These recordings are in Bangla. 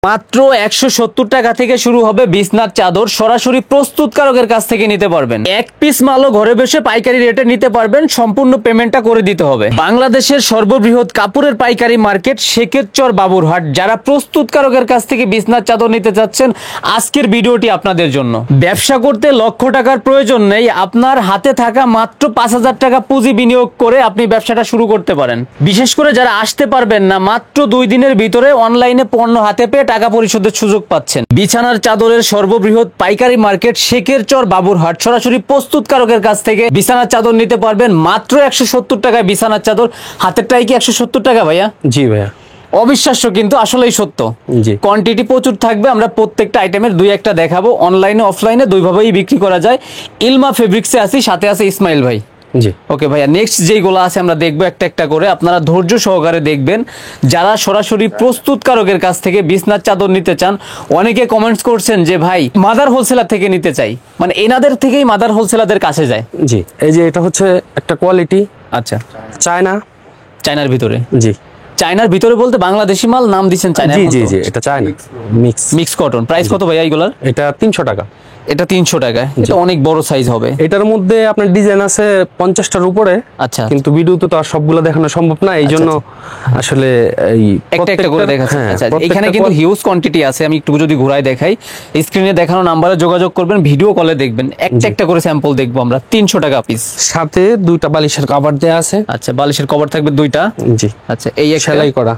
মাত্র 170 টাকা থেকে শুরু হবে বিছনার চাদর, সরাসরি প্রস্তুতকারকের কাছ থেকে নিতে পারবেন। এক পিস মালও ঘরে বসে পাইকারি রেটে নিতে পারবেন, সম্পূর্ণ পেমেন্টটা করে দিতে হবে। বাংলাদেশের সর্ববৃহৎ কাপড়ের পাইকারি মার্কেট শেখেরচর বাবুরহাট। যারা প্রস্তুতকারকের কাছ থেকে বিছনার চাদর নিতে চাচ্ছেন, আজকের ভিডিওটি আপনাদের জন্য। ব্যবসা করতে লক্ষ টাকার প্রয়োজন নেই, আপনার হাতে থাকা মাত্র 5,000 টাকা পুঁজি বিনিয়োগ করে আপনি ব্যবসাটা শুরু করতে পারেন। বিশেষ করে যারা আসতে পারবেন না, মাত্র 2 দিনের ভিতরে অনলাইনে পণ্য হাতে পেয়ে টাকা পরিশোধের সুযোগ পাচ্ছেন। বিছানার চাদরের সর্ববৃহৎ পাইকারি মার্কেট শেখেরচর বাবুরহাট। সরাসরি প্রস্তুতকারকের কাছ থেকে বিছানার চাদর নিতে পারবেন মাত্র 170 টাকায়। বিছানার চাদর হাতেরটাই কি 170 টাকা ভাইয়া? জি ভাইয়া, অবিশ্বাস্য কিন্তু আসলেই সত্য। জি, কোয়ান্টিটি প্রচুর থাকবে, আমরা প্রত্যেকটা আইটেমের 2-1টা দেখাবো। অনলাইনে অফলাইনে দুইভাবেই বিক্রি করা যায়। ইলমা ফেব্রিক্সে আছি, সাথে আছে ইসমাইল ভাই। জি ওকে ভাইয়া, নেক্সট যেইগুলো আছে আমরা দেখবো একটা একটা করে, আপনারা ধৈর্য সহকারে দেখবেন। যারা সরাসরি প্রস্তুতকারকের কাছ থেকে বিছনার চাদর নিতে চান, অনেকে কমেন্টস করছেন যে ভাই মাদার হোলসেলার থেকে নিতে চাই, মানে এনাদের থেকেই মাদার হোলসেলারদের কাছে যায়। জি, এই যে এটা হচ্ছে একটা কোয়ালিটি। আচ্ছা, চায়নার ভিতরে? জি, চায়নার ভিতরে বলতে বাংলাদেশি মাল নাম দিচ্ছেন চায়না? জি জি জি, এটা চায়না মিক্স কটন। প্রাইস কত ভাইয়া এগুলার? এটা 300 টাকা। এটা 300 টাকা। এটা অনেক বড় সাইজ হবে। এটার মধ্যে আপনার ডিজাইন আছে 50টার উপরে। আচ্ছা, কিন্তু ভিডিওতে তো আর সবগুলো দেখানো সম্ভব না, এই জন্য আসলে এই একটা একটা করে দেখাচ্ছি। আচ্ছা, এখানে কিন্তু হিউজ কোয়ান্টিটি আছে। আমি একটু যদি ঘুরাই দেখাই, স্ক্রিনে দেখানো নাম্বারে যোগাযোগ করবেন, ভিডিও কলে দেখবেন। একটা একটা করে স্যাম্পল দেখবো আমরা। 300 টাকা পিস। সাথে 2টা বালিশের কভার দেয়া আছে। আচ্ছা, বালিশের কভার থাকবে 2টা। জি, আচ্ছা, এই একটা সেলাই করা,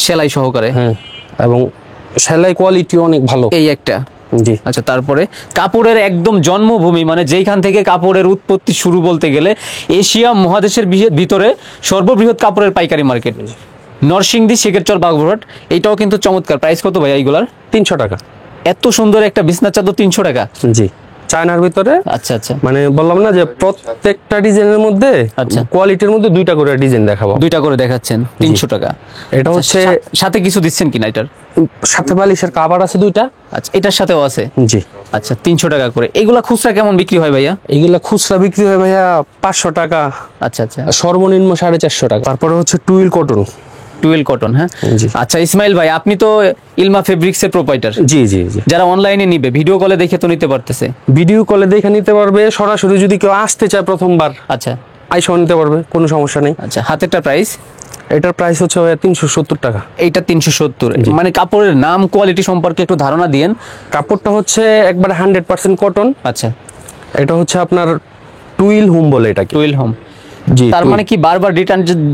সেলাই সহকারে। হ্যাঁ, এবং সেলাই কোয়ালিটি অনেক ভালো। এই একটা। জি, আচ্ছা, তারপরে কাপড়ের একদম জন্মভূমি, মানে যেইখান থেকে কাপড়ের উৎপত্তি শুরু বলতে গেলে এশিয়া মহাদেশের ভিতরে সর্ববৃহৎ কাপড়ের পাইকারি মার্কেট নরসিংদী শেখেরচর বাবুরহাট। এইটাও কিন্তু চমৎকার। প্রাইস কত ভাই এইগুলার? 300 টাকা। এত সুন্দর একটা বিছনার চাদর 300 টাকা? জি, চায়নার ভিতরে। আচ্ছা আচ্ছা, মানে বললাম না যে প্রত্যেকটা ডিজাইনের মধ্যে, আচ্ছা, কোয়ালিটির মধ্যে 2টা করে ডিজাইন দেখাবো। 2টা করে দেখাচ্ছেন 300 টাকা। এটা হচ্ছে সাথে কিছু দিচ্ছেন কিনা এটার সাথে? বালিশের কভার আছে 2টা। আচ্ছা, এটার সাথেও আছে? জি। আচ্ছা, 300 টাকা করে। এগুলা খুচরা কেমন বিক্রি হয় ভাইয়া? এগুলা খুচরা বিক্রি হয় ভাইয়া 500 টাকা। আচ্ছা আচ্ছা, সর্বনিম্ন 450 টাকা। তারপরে হচ্ছে টুইল কটন। টুয়েল কটন, হ্যাঁ। আচ্ছা ইসমাইল ভাই, আপনি তো ইলমা ফেব্রিক্সের প্রোপাইটার। জি জি জি। যারা অনলাইনে নিবে, ভিডিও কলে দেখে তো নিতে পারতেছে? ভিডিও কলে দেখে নিতে পারবে, সরাসরি যদি কেউ আসতে চায় প্রথমবার, আচ্ছা, আইসাও নিতে পারবে, কোনো সমস্যা নেই। আচ্ছা, হাতেরটা প্রাইস? এটার প্রাইস হচ্ছে 370 টাকা। এইটা 370। মানে কাপড়ের নাম কোয়ালিটি সম্পর্কে একটু ধারণা দিয়েন। কাপড়টা হচ্ছে একবার 100% কটন। আচ্ছা, এটা হচ্ছে আপনার টুইল হোম বলে এটাকে। Twill home. জি, তার মানে কি বারবার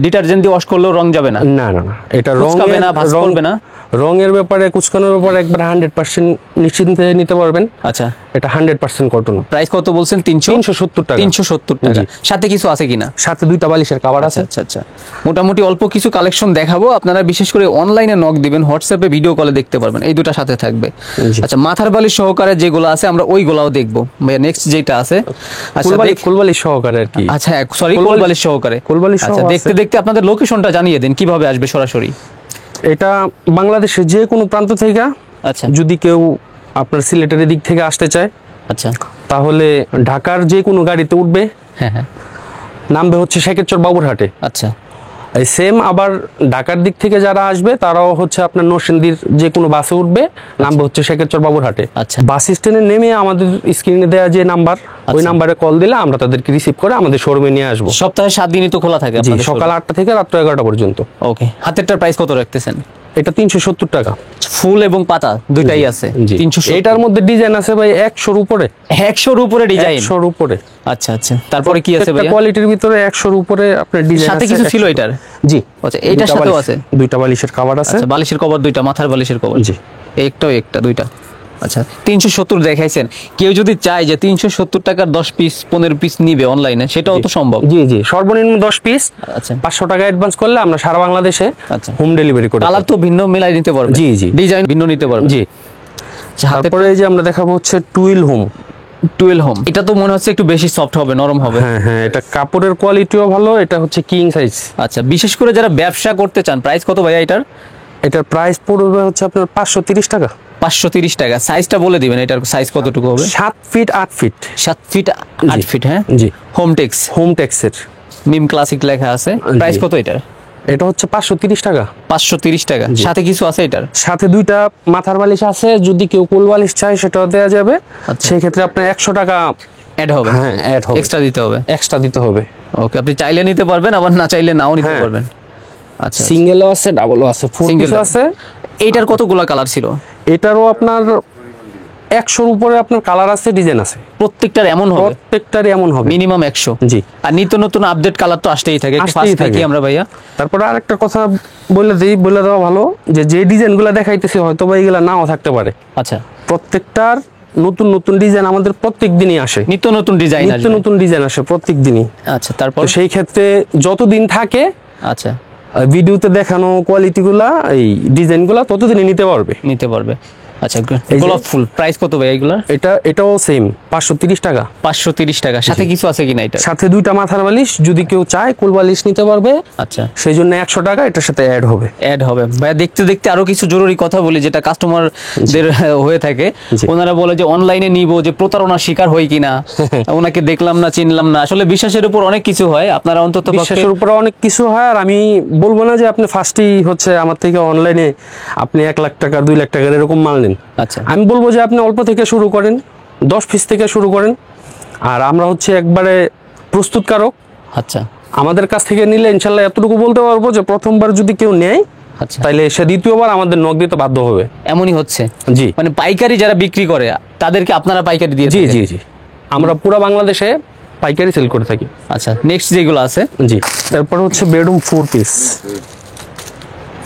ডিটারজেন্ট দিয়ে ওয়াশ করলেও রং যাবে না? না না না, এটা কুচকাবে না, ভাঁজ করবে না? রঙের ব্যাপারে, কুচকানোর ব্যাপারে একবার 100% নিশ্চিন্তে নিতে পারবেন। আচ্ছা, এটা 100% কটন। প্রাইস কত বলছেন? 370 টাকা। 370 টাকা। সাথে কিছু আছে কিনা? সাথে 2টা বালিশের কভার আছে। আচ্ছা আচ্ছা, মোটামুটি অল্প কিছু কালেকশন দেখাবো। আপনারা বিশেষ করে অনলাইনে নক দিবেন, হোয়াটসঅ্যাপে ভিডিও কলে দেখতে পারবেন। এই 2টা সাথে থাকবে। আচ্ছা, মাথার বালিশ সহকারে যেগুলো আছে আমরা ওইগুলাও দেখবো ভাইয়া। নেক্সট যেটা আছে, আচ্ছা, কোলবালিশ সহকারে আর কি। আচ্ছা, সরি, কোলবালিশ সহকারে। আচ্ছা, দেখতে দেখতে আপনাদের লোকেশনটা জানিয়ে দেন, কিভাবে আসবে সরাসরি? এটা বাংলাদেশের যে কোনো প্রান্ত থেকে, আচ্ছা, যদি কেউ আপনার সিলেটের দিক থেকে আসতে চায়, আচ্ছা, তাহলে ঢাকার যে কোনো গাড়িতে উঠবে, হ্যাঁ হ্যাঁ, নামবে হচ্ছে শেখেরচর বাবুরহাটে। আচ্ছা, এই সেম আবার ঢাকার দিক থেকে যারা আসবে তারাও হচ্ছে আপনার নরসিংদীর যে কোনো বাসে উঠবে, নামবে হচ্ছে শেখেরচর বাবুরহাটে। আচ্ছা, বাস স্ট্যান্ডে নেমে আমাদের স্ক্রিনে দেওয়া যে নাম্বার, ওই নাম্বারে কল দিলে আমরা তাদেরকে রিসিভ করে আমাদের শোরুমে নিয়ে আসবো। সপ্তাহে 7 দিনই তো খোলা থাকে জি, আপনাদের সকাল 8টা থেকে রাত্র 11টা পর্যন্ত। ওকে, হাতেরটার প্রাইস কত রাখতেছেন? এটা 370 টাকা। ফুল এবং পাতা দুইটাই আছে? 370। এটার মধ্যে ডিজাইন আছে ভাই 100-র উপরে। 100-র উপরে ডিজাইন? 100-র উপরে। আচ্ছা আচ্ছা, তারপরে কি আছে ভাইয়া? কোয়ালিটির ভিতরে 100-র উপরে আপনার ডিজাইন আছে। সাথে কিছু ছিল এটার? জি, আচ্ছা, এইটার সাথেও আছে 2টা বালিশের কভার আছে। আচ্ছা, বালিশের কভার 2টা, মাথার বালিশের কভার? জি, একটাও একটা 2টা। আচ্ছা, 370 দেখাইছেন। কেউ যদি চায় যে 370 টাকার 10 পিস 15 পিস নিবে অনলাইনে, সেটাও তো সম্ভব? জি জি, সর্বনিম্ন 10 পিস। আচ্ছা, 500 টাকা অ্যাডভান্স করলে আমরা সারা বাংলাদেশে আচ্ছা হোম ডেলিভারি করি। কালার তো ভিন্ন মিলাই নিতে পারবে? জি জি, ডিজাইন ভিন্ন নিতে পারবে? জি। তারপরে এই যে আমরা দেখাবো হচ্ছে টুইল হোম। টুয়েল হোম, এটা তো মনে হচ্ছে একটু বেশি সফট হবে, নরম হবে। হ্যাঁ হ্যাঁ, এটা কাপড়ের কোয়ালিটিও ভালো। এটা হচ্ছে কিং সাইজ। আচ্ছা, বিশেষ করে যারা ব্যবসা করতে চান, প্রাইস কত ভাইয়া এটার? এটার প্রাইস পড়বে হচ্ছে আপনার 530 টাকা। 530 টাকা। সাইজটা বলে দিবেন, এটার সাইজ কতটুকু হবে? 7 ফিট 8 ফিট। 7 ফিট 8 ফিট, হ্যাঁ। জি, হোমটেক্স। হোমটেক্সের মিম ক্লাসিক লেখা আছে। প্রাইস কত এটার? এটা হচ্ছে 530 টাকা। 530 টাকা, সাথে কিছু আছে এটার? সাথে দুইটা মাথার বালিশ আছে, যদি কেউ কোল বালিশ চায় সেটাও দেওয়া যাবে। আচ্ছা। সেই ক্ষেত্রে আপনার 100 টাকা অ্যাড হবে? হ্যাঁ অ্যাড হবে, এক্সট্রা দিতে হবে। এক্সট্রা দিতে হবে। ওকে, আপনি চাইলে নিতে পারবেন, আবার না চাইলে নাও নিতে হ্যাঁ। পারবেন। আচ্ছা, সিঙ্গেলও আছে, ডাবলও আছে, ফোর Single পিসও আছে। এইটার কতগুলা কালার ছিল? এটারও আপনার 100-র উপরে আপনার কালার আছে, ডিজাইন আছে। প্রত্যেকটার এমন হবে? প্রত্যেকটারই এমন হবে, মিনিমাম 100। জি। আর নিত্য নতুন আপডেট কালার তো আসতেই থাকে, একটু আসতেই ফাস্ট থাকে। দেখি আমরা ভাইয়া। তারপরে আরেকটা কথা বলে দেওয়া ভালো, যে ডিজাইনগুলো দেখাইতেছি হয়তো বা এগুলা নাও থাকতে পারে। আচ্ছা, প্রত্যেকটার নতুন নতুন ডিজাইন আমাদের প্রত্যেক দিনই আসে, নিত্য নতুন ডিজাইন নিত্য আসবে। নতুন ডিজাইন আসে প্রত্যেক দিনই। আচ্ছা, তারপর? তো সেই ক্ষেত্রে যতদিন থাকে আচ্ছা, ভিডিওতে দেখানো কোয়ালিটিগুলা, এই ডিজাইনগুলা ততদিনই নিতে পারবে। নিতে পারবে। আচ্ছা, এই যে- গোলাপ ফুল প্রাইস কত ভাই এগুলার? এটাও সেম 530 টাকা। 530 টাকা, সাথে কিছু আছে কিনা এটা? সাথে দুইটা মাথার বালিশ, যদি কেউ চায় কোল বালিশ নিতে পারবে, আচ্ছা, সেই জন্য 100 টাকা এটার সাথে অ্যাড হবে। অ্যাড হবে। ভাইয়া দেখতে দেখতে আরো কিছু জরুরি কথা বলি, যেটা কাস্টমারদের হয়ে থাকে। জি। ওনারা বলে যে অনলাইনে নিব, যে প্রতারণার শিকার হই কিনা, ওনাকে দেখলাম না, চিনলাম না। আসলে বিশ্বাসের উপর অনেক কিছু হয়, আপনারা অন্তত বিশ্বাসের উপরে অনেক কিছু হয়। আর আমি বলবো না যে আপনি ফার্স্টেই হচ্ছে আমার থেকে অনলাইনে আপনি 1 লাখ টাকা 2 লাখ টাকার এরকম মাল নেন। আচ্ছা, আমি বলবো যে আপনি অল্প থেকে শুরু করেন, 10 পিস থেকে শুরু করেন। আর আমরা হচ্ছে একবারে প্রস্তুতকারক। আচ্ছা, আমাদের কাছ থেকে নিলে ইনশাল্লাহ এতটুকু বলতে পারবো যে প্রথমবার যদি কেউ নেয়, আচ্ছা, তাইলে সে দ্বিতীয়বার আমাদের নক দিতে বাধ্য হবে। এমনই হচ্ছে। জি মানে পাইকারি যারা বিক্রি করে তাদেরকে আপনারা পাইকারি দিয়ে জি থাকেন? জি জি, আমরা পুরো বাংলাদেশে পাইকারি সেল করে থাকি। আচ্ছা, নেক্সট যেগুলো আছে? জি, তারপর হচ্ছে বেডরুম 4 পিস।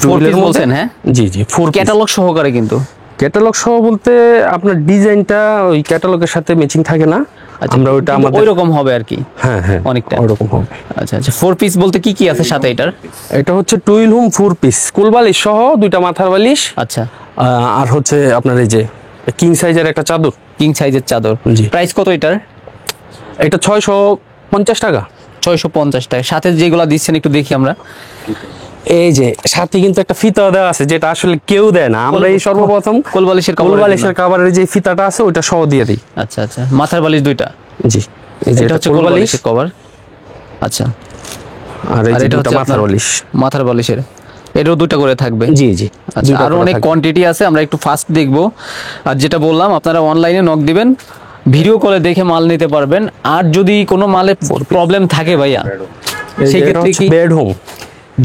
4 পিস বলছেন? হ্যাঁ, জি জি, 4 পিস। ক্যাটালগ সহকারে কিন্তু? ক্যাটালগ সহ বলতে আপনার ডিজাইনটা ওই ক্যাটালগের সাথে ম্যাচিং থাকে না, আচ্ছা, আমরা ওইটা আমাদের ওই রকম হবে আর কি। হ্যাঁ হ্যাঁ অনেকটা ওরকম হবে। আচ্ছা আচ্ছা, 4 পিস বলতে কি কি আছে সাথে এটার? এটা হচ্ছে টুইল হোম 4 পিস, কুল বালিশ সহ দুইটা মাথার বালিশ, আচ্ছা, আর হচ্ছে আপনার এই যে কিং সাইজের একটা চাদর। কিং সাইজের চাদর। জি। প্রাইস কত এটার? এটা 650 টাকা। 650 টাকা। সাথে যেগুলো দিচ্ছেন একটু দেখি আমরা। এই যে সাথে কিন্তু একটা ফিতা দেওয়া আছে, যেটা আসলে কেউ দেয় না, আমরা এই সর্বপ্রথম কোলবালিশের কোল বালিশের কাভারের যে ফিতাটা আছে ওইটা সহ দিয়ে দিই। আচ্ছা আচ্ছা, মাথার বালিশ দুইটা? জি, এই যে এটা হচ্ছে কোল বালিশ, কোলবালিশের কভার। আচ্ছা, আর এই আর যে এটা দুটো হচ্ছে মাথার আপনার বালিশ। মাথার বালিশের, এটাও দুটো করে থাকবে? জি জি, আচ্ছা, দুইটা আরো করে অনেক থাকবে। কোয়ান্টিটি আছে, আমরা একটু ফাস্ট দেখবো। আর যেটা বললাম, আপনারা অনলাইনে নক দিবেন, ভিডিও কলে দেখে মাল নিতে পারবেন। আর যদি কোনো মালে প্রবলেম থাকে ভাইয়া, এই যে সেই এটা ক্ষেত্রে হচ্ছে কি, বেড হোম।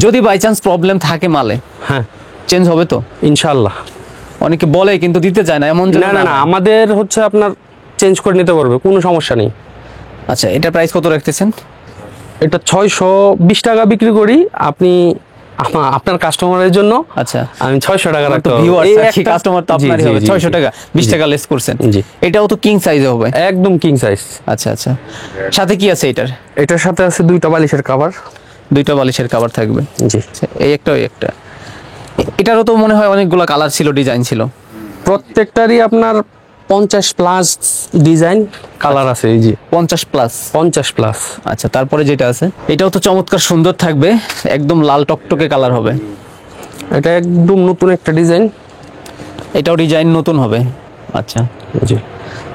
যদি বাই চান্স প্রবলেম থাকে মালে, হ্যাঁ চেঞ্জ হবে তো? ইনশাআল্লাহ। অনেকে বলে কিন্তু দিতে চায় না, এমন যেন না না না, আমাদের হচ্ছে আপনার চেঞ্জ করে নিতে পারবে, কোনো সমস্যা নেই। আচ্ছা, এটা প্রাইস কত রাখতেছেন? এটা 620 টাকা বিক্রি করি। আপনি আপনার কাস্টমারের জন্য আচ্ছা, আমি 600 টাকা তো রাখতে ভিউয়ার্স আছে, কাস্টমার তো আপনারই হবে। 600 টাকা, 20 জি। টাকা লেস করছেন। জি। এটাও তো কিং সাইজে হবে? একদম কিং সাইজ। আচ্ছা আচ্ছা, সাথে কি আছে এটার? এটার সাথে আছে দুইটা বালিশের কভার। দুইটা বালিশের কভার থাকবে? জি, আচ্ছা, এই একটা ওই একটা। এটারও তো মনে হয় অনেকগুলো কালার ছিল, ডিজাইন ছিল? প্রত্যেকটারই আপনার 50 প্লাস ডিজাইন কালার আছে। এই যে 50 প্লাস? 50 প্লাস। আচ্ছা, তারপরে যেটা আছে এটাও তো চমৎকার সুন্দর থাকবে, একদম লাল টকটকে কালার হবে। এটা একদম নতুন একটা ডিজাইন। এটাও ডিজাইন নতুন হবে? আচ্ছা, জি,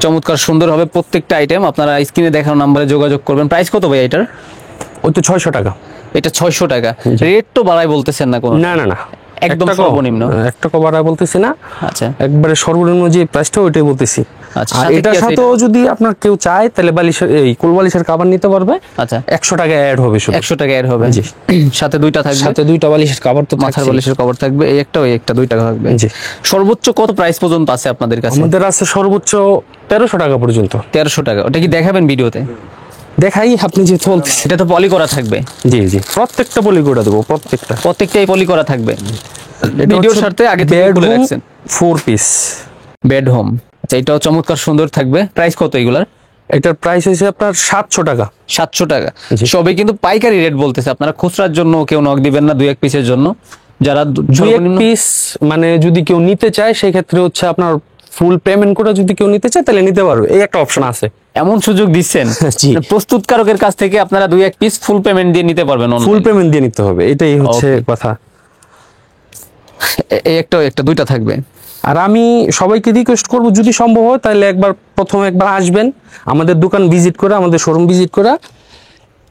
চমৎকার সুন্দর হবে প্রত্যেকটা আইটেম। আপনারা স্ক্রিনে দেখানো নাম্বারে যোগাযোগ করবেন। প্রাইস কত ভাই এটার? ওই তো 600 টাকা। এটা 600 টাকা। জি। রেট তো বাড়াই বলতেছেন না কোনো? না না না, একদম একটা সর্বনিম্ন? একটা কভার বলতেছি না, আচ্ছা একবারে সর্বনিম্ন যে প্রাইসটা ওইটাই বলতেছি। আচ্ছা, আর সাথে কি এটার আছে সাথেও যদি আপনার কেউ চায় তাহলে বালিশের এই কোল বালিশের কভার নিতে পারবে। আচ্ছা, 100 টাকা অ্যাড হবে শুধু। 100 টাকা এর হবে? জি। সাথে দুইটা থাকবে? সাথে দুইটা বালিশের কভার তো মাথার থাকছেই। বালিশের কভার থাকবে, এই একটা ওই একটা, 2 টাকা থাকবে। জি। সর্বোচ্চ কত প্রাইস পর্যন্ত আছে আপনাদের কাছে? আমাদের আছে সর্বোচ্চ 1300 টাকা পর্যন্ত। 1300 টাকা। ওটা কি দেখাবেন ভিডিওতে? দেখাই, আপনি যে চলতেছে। এটা তো পলি করা থাকবে? জি জি, প্রত্যেকটা পলি করে দেবো, প্রত্যেকটা। প্রত্যেকটাই পলি করা থাকবে? এটা ভিডিওর হচ্ছে স্বার্থে আগে থেকে বলে bedroom রাখছেন। 4 পিস। Bed home. আচ্ছা, এটাও চমৎকার সুন্দর থাকবে। প্রাইস কত এগুলার? এটার প্রাইস হয়েছে আপনার 700 টাকা। 700 টাকা। জি। সবই কিন্তু পাইকারি রেট বলতেছে, আপনারা খুচরার জন্য কেউ নক দিবেন না 2-1 পিসের জন্য। যারা দুই এক সর্বনিম্ন পিস মানে যদি কেউ নিতে চায় সেই ক্ষেত্রে হচ্ছে আপনার ফুল পেমেন্ট করে যদি কেউ নিতে চায় তাহলে নিতে পারবে, এই একটা অপশন আছে। এমন সুযোগ দিচ্ছেন? জি। প্রস্তুতকারকের কাছ থেকে আপনারা 2-1 পিস ফুল পেমেন্ট দিয়ে নিতে পারবেন ফুল online? পেমেন্ট দিয়ে নিতে হবে, এটাই হচ্ছে Okay. কথা। এই একটা ওই একটা, 2টা থাকবে। আর আমি সবাইকে রিকোয়েস্ট করব যদি সম্ভব হয় তাহলে প্রথমে একবার আসবেন আমাদের দোকান ভিজিট করে, আমাদের শোরুম ভিজিট করে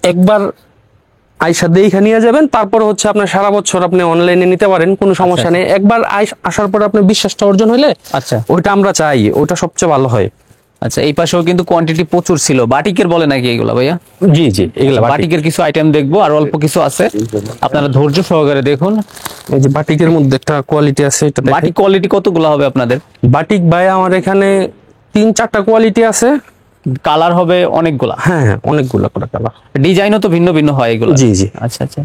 একবার আইসা দেখে নিয়ে যাবেন, তারপর হচ্ছে আপনার সারা বছর আপনি অনলাইনে নিতে পারেন, কোনো সমস্যা নেই। একবার আসার পরে আপনার বিশ্বাসটা অর্জন হলে আচ্ছা ওইটা আমরা চাই, ওটা সবচেয়ে ভালো হয়। আচ্ছা, এই পাশেও কিন্তু কোয়ান্টিটি প্রচুর ছিল। বাটিকের বলে নাকি এগুলা ভাইয়া? জি জি, এগুলা বাটিক। বাটিকের কিছু আইটেম দেখবো, আর অল্প কিছু আছে, আপনারা ধৈর্য সহকারে দেখুন। এই যে বাটিকের মধ্যে একটা কোয়ালিটি আছে, এটা দেখেন। বাটিক কোয়ালিটি কতগুলো হবে আপনাদের? বাটিক ভাই আমার এখানে 3-4টা কোয়ালিটি আছে। কালার হবে অনেকগুলা? হ্যাঁ হ্যাঁ, অনেকগুলো করে কালার। ডিজাইনও তো ভিন্ন ভিন্ন হয় এগুলো? জি জি। আচ্ছা আচ্ছা।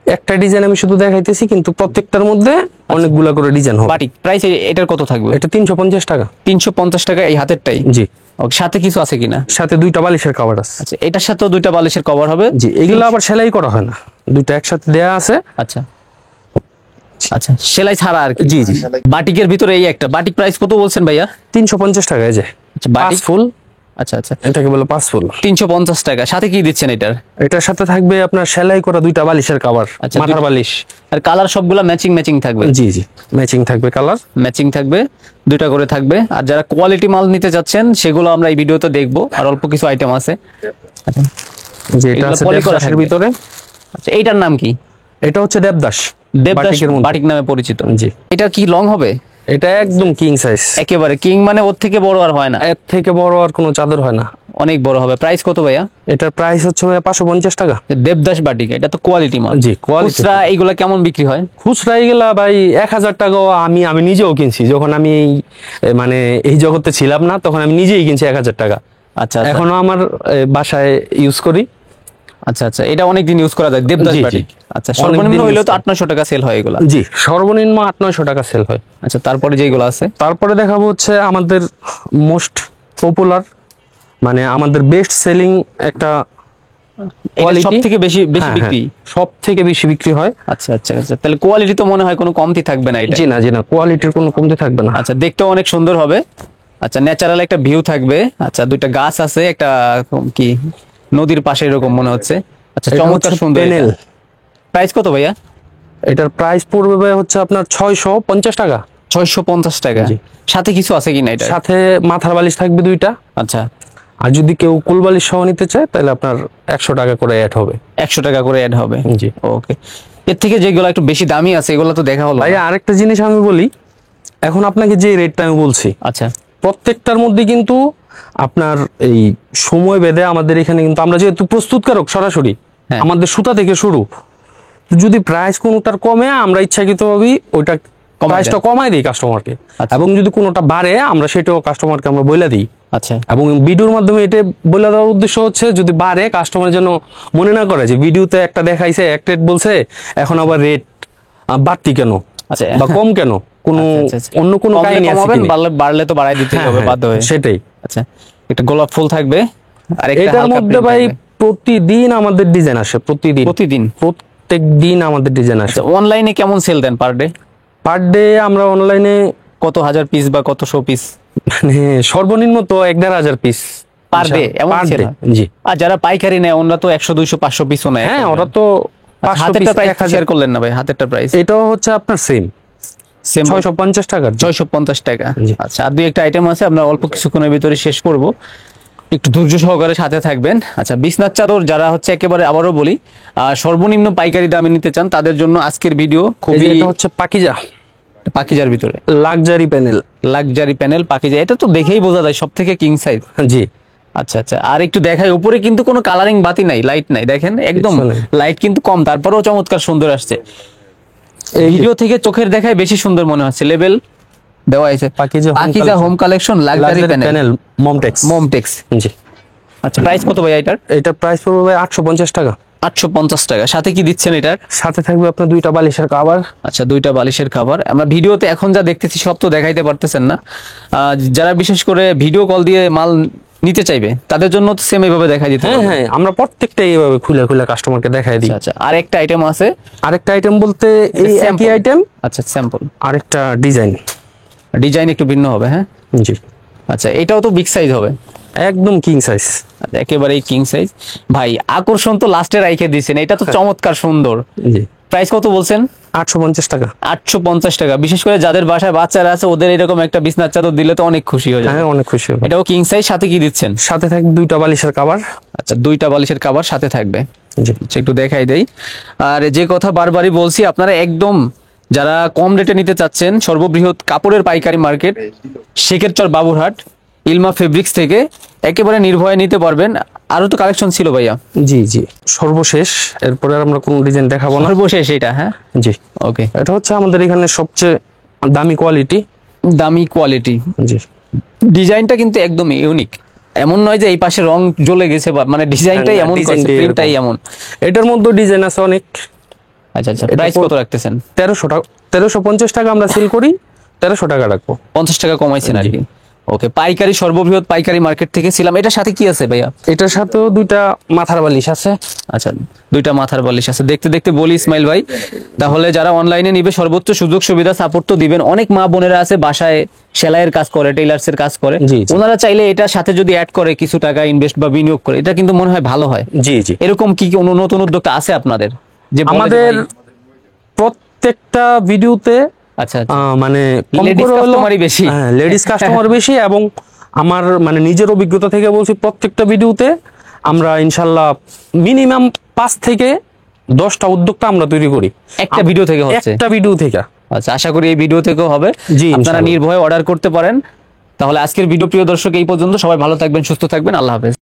একটা ডিজাইন আমি শুধু দেখাইতেছি, কিন্তু প্রত্যেকটার মধ্যে অনেকগুলা করে ডিজাইন হবে। বাটিক প্রাইস এটার কত থাকবে? এটা 350 টাকা। 350 টাকা এই হাতেরটাই? জি। ওকে, সাথে কিছু আছে কিনা? সাথে 2টা বালিশের কভার আছে। আচ্ছা, এটার সাথেও 2টা বালিশের কভার হবে? জি, এগুলো আবার সেলাই করা হয় না, 2টা একসাথে দেয়া আছে। আচ্ছা আচ্ছা, সেলাই ছাড়া আর কি? জি জি। বাটিকের ভিতরে এই একটা বাটিক প্রাইস কত বলছেন ভাইয়া? 350 টাকা। এই যে আচ্ছা, 5 বাটিক ফুল, আচ্ছা আচ্ছা, এটাকে বলে 5 ফুল। 350 টাকা। সাথে কি দিচ্ছেন এটার? এটার সাথে থাকবে আপনার সেলাই করা 2টা বালিশের কভার, আচ্ছা, মাথার বালিশ। আর কালার সবগুলা ম্যাচিং ম্যাচিং থাকবে? জি জি, ম্যাচিং থাকবে, কালার ম্যাচিং থাকবে, 2টা করে থাকবে। আর যারা কোয়ালিটি মাল নিতে চাচ্ছেন সেগুলো আমরা এই ভিডিওতে দেখবো, আর অল্প কিছু আইটেম আছে। আচ্ছা, যে এটা এগুলো আছে পলি করা দেবদাসের থাকবে। ভিতরে। আচ্ছা, এইটার নাম কি? এটা হচ্ছে দেবদাস। দেবদাস বাটিকের মধ্যে। বাটিক নামে পরিচিত। জি। এটা কি লং হবে? এটা একদম কিং সাইজ, একেবারে কিং, মানে ওর থেকে বড় আর হয় না? এর থেকে বড় আর কোনো চাদর হয় না। অনেক বড় হবে। প্রাইস কত ভাইয়া? এটার প্রাইস হচ্ছে 550 টাকা। দেবদাস বাটিক, এটা তো কোয়ালিটি মাল। জি, quality। খুচরা এইগুলা কেমন বিক্রি হয়? খুচরা এগুলা ভাই 1000 টাকাও আমি নিজেও কিনছি, যখন আমি মানে এই জগতে ছিলাম না, তখন আমি নিজেই কিনছি 1000 টাকা। আচ্ছা আচ্ছা এখনো আমার বাসায় ইউজ করি। আচ্ছা আচ্ছা, এটা অনেকদিন ইউজ করা যায় দেবদাস জি, জি। বাটিক। আচ্ছা, অনেকদিন সর্বনিম্ন use হইলেও তো করা। 800-900 টাকা সেল হয় এগুলা? জি, সর্বনিম্ন 800-900 টাকা সেল হয়। আচ্ছা, তারপরে যেগুলো আছে? তারপরে দেখাবো হচ্ছে আমাদের মোস্ট পপুলার, মানে আমাদের বেস্ট সেলিং একটা সব কোয়ালিটি। থেকে বেশি বেশি বিক্রি? সব থেকে বেশি বিক্রি হয়। আচ্ছা আচ্ছা আচ্ছা, তাহলে কোয়ালিটি তো মনে হয় কোনো কমতি থাকবে না এটা? জি না জি না, কোয়ালিটির কোনো কমতি থাকবে না। আচ্ছা, দেখতেও অনেক সুন্দর হবে। আচ্ছা, ন্যাচারাল একটা ভিউ থাকবে। আচ্ছা, 2টা গাছ আছে, একটা কি নদীর পাশে এরকম মনে হচ্ছে। আচ্ছা, এটা চমৎকার হচ্ছে সুন্দর। প্যানেল। প্রাইস কত ভাইয়া? এটার প্রাইস পড়বে ভাই হচ্ছে আপনার 650 টাকা। 650 টাকা। জি। সাথে কিছু আছে কিনা এটা? সাথে মাথার বালিশ থাকবে 2টা। আচ্ছা, আর যদি কেউ কুল বালিশ সহ নিতে চায়, তাহলে আপনার 100 টাকা করে অ্যাড হবে। 100 টাকা করে অ্যাড হবে? জি। ওকে। এর থেকে যেগুলো একটু বেশি দামি আছে এগুলো তো দেখা হলো না। ভাই আরেকটা জিনিস আমি বলি, এখন আপনাকে যে রেটটা আমি বলছি, আচ্ছা প্রত্যেকটার মধ্যে কিন্তু আপনার এই সময় বেঁধে আমাদের এখানে কিন্তু আমরা যেহেতু প্রস্তুতকারক সরাসরি, হ্যাঁ। আমাদের সুতা থেকে শুরু, যদি প্রাইস কোনোটার কমে আমরা ইচ্ছাকৃতভাবে ওইটা প্রাইসটা কমাই দিই কাস্টমারকে, আচ্ছা। এবং যদি কোনোটা বাড়ে আমরা সেটাও কাস্টমারকে আমরা বলে দিই। আচ্ছা এবং ভিডিওর মাধ্যমে এটা বলে দেওয়ার উদ্দেশ্য হচ্ছে, যদি বাড়ে কাস্টমার যেন মনে না করে যে ভিডিওতে একটা দেখাইছে এক রেট বলছে, এখন আবার রেট বাড়তি কেন আচ্ছা বা কম কেন, কোনো আচ্ছা, আচ্ছা। অন্য কোনো কমলে কাহিনী আছে কমাবেন, কিনা? বাড়লে তো বাড়াই দিতে হ্যাঁ, হবে হ্যাঁ, বাধ্য হয়ে। সেটাই। আচ্ছা, একটা গোলাপ ফুল থাকবে, আর একটা এটার হালকা মধ্যে print ভাই থাকবে। প্রতিদিন আমাদের ডিজাইন আসে, প্রতিদিন প্রতিদিন? প্রত্যেক দিন আমাদের ডিজাইন আসে। আচ্ছা, অনলাইনে কেমন সেল দেন পার ডে? পার ডে আমরা অনলাইনে কত হাজার পিস বা কত শো পিস? মানে সর্বনিম্ন তো 1,500 পিস পার ডে এমন পার sell ডে। হয়? জি আর যারা পাইকারি নেয় ওনারা তো 100 200 500 পিসও নেয়। হ্যাঁ, ওরা তো 500 হাতেরটা পিস প্রাইস 1000। শেয়ার করলেন না ভাই? হাতেরটা প্রাইস এটাও হচ্ছে আপনার সেম সেম 650 টাকার। 650 টাকা। জি। আচ্ছা, আর দুই একটা আইটেম আছে, আমরা অল্প কিছুক্ষণের ভিতরে শেষ করব, একটু ধৈর্য সহকারে সাথে থাকবেন। আচ্ছা, বিছনার চাদর যারা হচ্ছে একেবারে আবারও বলি সর্বনিম্ন পাইকারি দামে নিতে চান, তাদের জন্য আজকের ভিডিও খুবই এটা হচ্ছে পাকিজা পাকিজার ভিতরে luxury panel. Luxury panel Pakiza, এটা তো দেখেই বোঝা যায় সব থেকে কিং সাইজ। জি, আচ্ছা আচ্ছা, আর একটু দেখাই, উপরে কিন্তু কোনো কালারিং বাতি নাই, লাইট নাই, দেখেন একদম কিছু নাই। লাইট কিন্তু কম, তারপরেও চমৎকার সুন্দর আসছে। এই ভিডিও থেকে চোখের দেখায় বেশি সুন্দর মনে হচ্ছে। লেভেল দেওয়া আছে Pakiza home collection luxury panel panel Momtex. Momtex. জি। আচ্ছা, প্রাইস কত ভাই এটার? এটা প্রাইস পড়বে ভাই 850 টাকা। 850 টাকা। সাথে কি দিচ্ছেন এটার? সাথে থাকবে আপনার 2টা বালিশের কভার। আচ্ছা, 2টা বালিশের কভার। আমরা ভিডিওতে এখন যা দেখতেছি সব তো দেখাইতে পারতেছেন না, যারা বিশেষ করে ভিডিও কল দিয়ে মাল নিতে চাইবে তাদের জন্য তো সেম এইভাবে দেখাই দিতে হ্যাঁ হবে। হ্যাঁ, আমরা প্রত্যেকটা এইভাবে খুলে খুলে কাস্টমারকে দেখাই দিই। আচ্ছা আচ্ছা, আর একটা আইটেম আছে? আরেকটা আইটেম বলতে এই একই sample। আইটেম, আচ্ছা, স্যাম্পল আরেকটা ডিজাইন। ডিজাইন একটু ভিন্ন হবে। হ্যাঁ, জি, আচ্ছা, এটাও তো বিগ সাইজ হবে? একদম কিং সাইজ। আচ্ছা, একেবারেই কিং সাইজ। ভাই আকর্ষণ তো লাস্টে রাইখে দিয়েছেন, এটা তো চমৎকার সুন্দর। জি, প্রাইস কত বলছেন? 850 টাকা। 850 টাকা। বিশেষ করে যাদের বাসায় বাচ্চারা আছে ওদের এরকম একটা বিছনার চাদর দিলে তো অনেক খুশি হয়ে যাবে। হ্যাঁ, অনেক খুশি হবে। এটাও কিং সাইজ। সাথে কি দিচ্ছেন? সাথে থাকবে 2টা বালিশের কভার। আচ্ছা, 2টা বালিশের কভার সাথে থাকবে। জি আচ্ছা, একটু দেখাই দেই। আর যে কথা বারবারই বলছি, আপনারা একদম যারা কম রেটে নিতে চাচ্ছেন, সর্ববৃহৎ কাপড়ের পাইকারি মার্কেট শেখেরচর বাবুরহাট ইলমা ফেব্রিক্স থেকে একেবারে নির্ভয়ে নিতে পারবেন। আরো তো কালেকশন ছিল ভাইয়া, জি জি, সর্বশেষ, এরপরে আর আমরা কোনো ডিজাইন দেখাবো না। সর্বশেষ এটা। হ্যাঁ, জি, ওকে, এটা হচ্ছে আমাদের এখানে সবচেয়ে দামি কোয়ালিটি। দামি কোয়ালিটি। জি, ডিজাইনটা কিন্তু একদম ইউনিক, এমন নয় যে এই পাশে রং জ্বলে গেছে বা মানে ডিজাইনটাই এমন, ডিজাইনটাই প্রিন্টটাই এমন। এটার মধ্যে ডিজাইন আছে অনেক। আচ্ছা আচ্ছা, এটা প্রাইস কত রাখতেছেন? 1300 টাকা, 1350 টাকা আমরা সেল করি, 1300 টাকা রাখবো। 50 টাকা কমাইছেন আর জি। কি। ওকে, পাইকারি সর্ববৃহৎ পাইকারি মার্কেট থেকে ছিলাম। এটার সাথে কি আছে ভাইয়া? এটার সাথেও দুইটা মাথার বালিশ আছে। আচ্ছা, দুইটা মাথার বালিশ আছে। দেখতে দেখতে বলি ইসমাইল ভাই, তাহলে যারা অনলাইনে নিবে সর্বোচ্চ সুযোগ সুবিধা সাপোর্ট তো দিবেন। অনেক মা বোনেরা আছে বাসায় সেলাইয়ের কাজ করে, টেইলার্স এর কাজ করে, জি, জি। ওনারা চাইলে এটার সাথে যদি অ্যাড করে কিছু টাকা ইনভেস্ট বা বিনিয়োগ করে, এটা কিন্তু মনে হয় ভালো হয়। জি জি, এরকম কি কি নতুন উদ্যোক্তা আছে আপনাদের যে বলে যে আমাদের ভাই- প্রত্যেকটা ভিডিওতে আচ্ছা আচ্ছা, মানে কম Ladies করে হলো customer-ই বেশি। হ্যাঁ, লেডিস কাস্টমার বেশি। এবং আমার মানে নিজের অভিজ্ঞতা থেকে বলছি, প্রত্যেকটা ভিডিওতে আমরা ইনশাল্লাহ মিনিমাম 5 থেকে 10টা উদ্যোক্তা আমরা তৈরি করি একটা ভিডিও থেকে হচ্ছে। একটা ভিডিও থেকে। আচ্ছা, আশা করি এই ভিডিও থেকেও হবে। জি, আপনারা ইনশাআল্লাহ। নির্ভয়ে অর্ডার করতে পারেন। তাহলে আজকের ভিডিও প্রিয় দর্শক এই পর্যন্ত। সবাই ভালো থাকবেন, সুস্থ থাকবেন, আল্লাহ হাফেজ।